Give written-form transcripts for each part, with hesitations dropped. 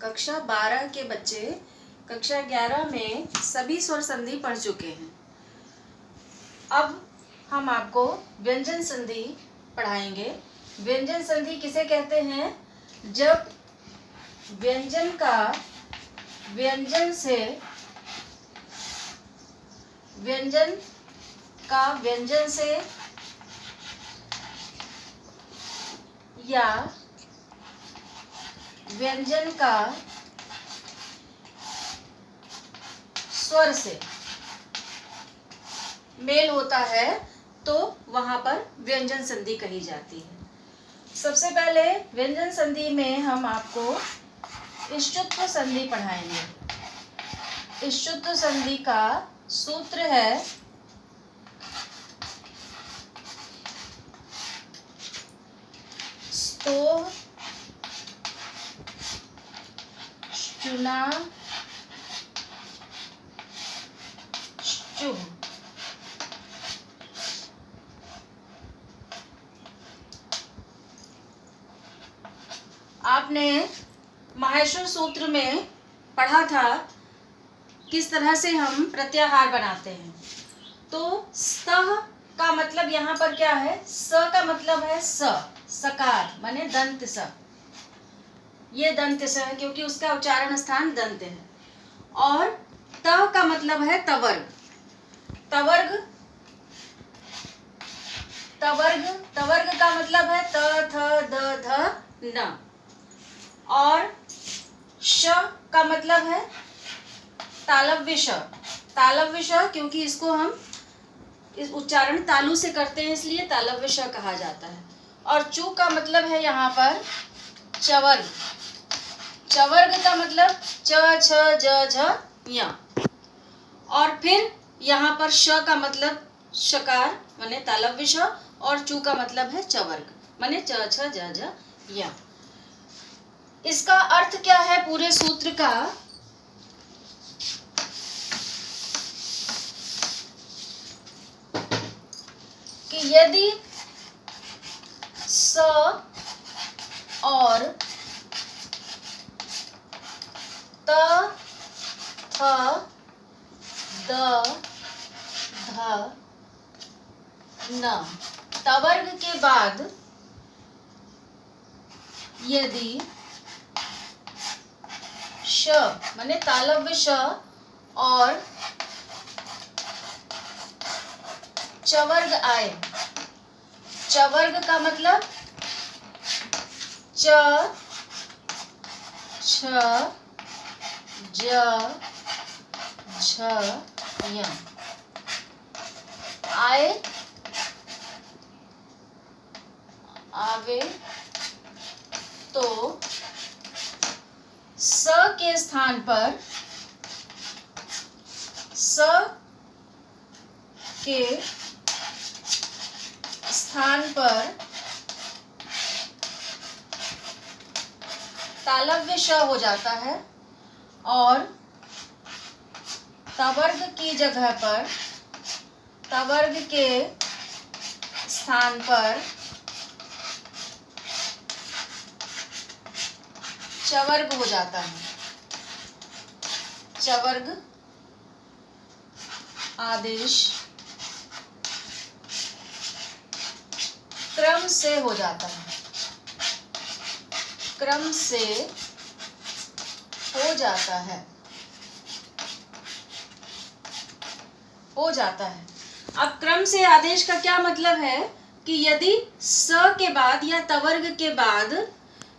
कक्षा 12 के बच्चे कक्षा 11 में सभी स्वर संधि पढ़ चुके हैं। अब हम आपको व्यंजन संधि पढ़ाएंगे। व्यंजन संधि किसे कहते हैं? जब व्यंजन का व्यंजन से या व्यंजन का स्वर से मेल होता है तो वहां पर व्यंजन संधि कही जाती है। सबसे पहले व्यंजन संधि में हम आपको इष्टुत्व संधि पढ़ाएंगे। इष्टुत्व संधि का सूत्र है स्तोः श्चुना श्चुः। आपने माहेश्वर सूत्र में पढ़ा था किस तरह से हम प्रत्याहार बनाते हैं। तो स्तः का मतलब यहाँ पर क्या है? स का मतलब है सकार माने दंत स। ये दंत स है क्योंकि उसका उच्चारण स्थान दंत है। और त का मतलब है तवर्ग। तवर्ग का मतलब है त थ द ध न। और श का मतलब है तालव्य श क्योंकि इसको हम इस उच्चारण तालु से करते हैं इसलिए तालव्य श कहा जाता है। और चू का मतलब है यहाँ पर चवर्ग का मतलब च छ ज झ य। और फिर यहाँ पर श का मतलब शकार माने तालव्य श और चू का मतलब है चवर्ग माने च छ ज झ य। इसका अर्थ क्या है पूरे सूत्र का? कि यदि स और त थ द ध न तवर्ग के बाद यदि श माने तालव्य श और चवर्ग आए। चवर्ग का मतलब च छ ज झ य आवे तो स के स्थान पर तालव्य श हो जाता है और तवर्ग की जगह पर तवर्ग के स्थान पर चवर्ग हो जाता है। चवर्ग आदेश क्रम से हो जाता है। क्रम से हो जाता है। अब क्रम से आदेश का क्या मतलब है कि यदि स के बाद या तवर्ग के बाद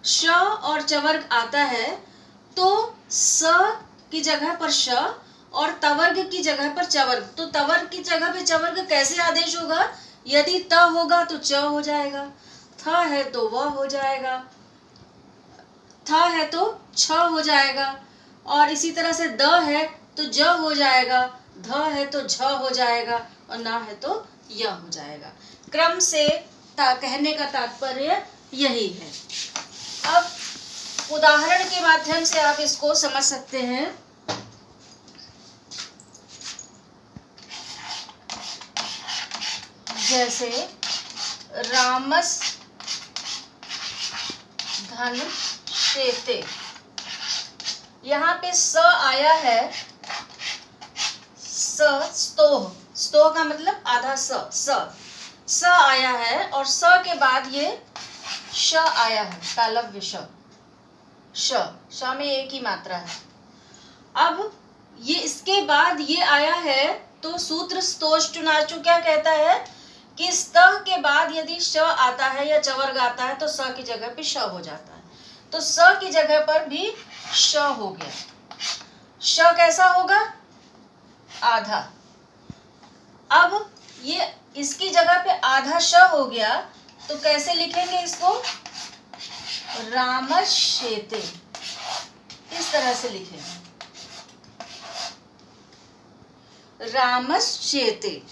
श और चवर्ग आता है तो स की जगह पर श और तवर्ग की जगह पर चवर्ग। तो तवर्ग की जगह पे चवर्ग कैसे आदेश होगा? यदि त होगा तो च हो जाएगा, थ है तो व हो जाएगा, थ है तो छ हो जाएगा और इसी तरह से द है तो ज हो जाएगा, ध है तो झ हो जाएगा और न है तो य हो जाएगा। क्रम से कहने का तात्पर्य यही है। अब उदाहरण के माध्यम से आप इसको समझ सकते हैं। जैसे रामस धन शेते, यहाँ पे स आया है, स स्तोह, स्तोह का मतलब आधा स आया है, और स के बाद ये श आया है, तालव्य श में एक ही मात्रा है। अब ये इसके बाद ये आया है, तो सूत्र स्तोष्टुनाचु क्या कहता है कि स्तः के बाद यदि श आता है या चवर्ग आता है तो स की जगह पे श हो जाता है। तो स की जगह पर भी श हो गया। श कैसा होगा? आधा। अब ये इसकी जगह पे आधा श हो गया, तो कैसे लिखेंगे इसको? रामश्येते, इस तरह से लिखेंगे, रामश्येते।